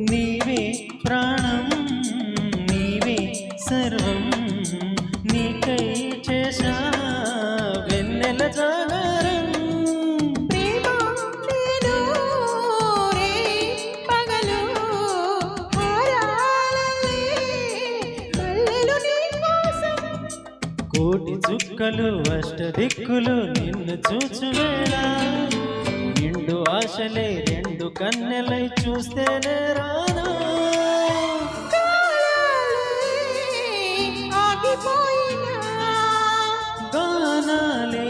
నీవే ప్రాణం నీవే సర్వం నీకై చేశా వెన్నెల జాగరం ప్రేమ నేను రే పగలు హారాలలే మల్లెలు నీ కోసం కోటి చుక్కలు అష్టదిక్కులు నిన్ను చూచువేళ నిండు ఆశలే రెండు కన్నెలై చూస్తేనే రానా ఆగిపోయినా గానాలే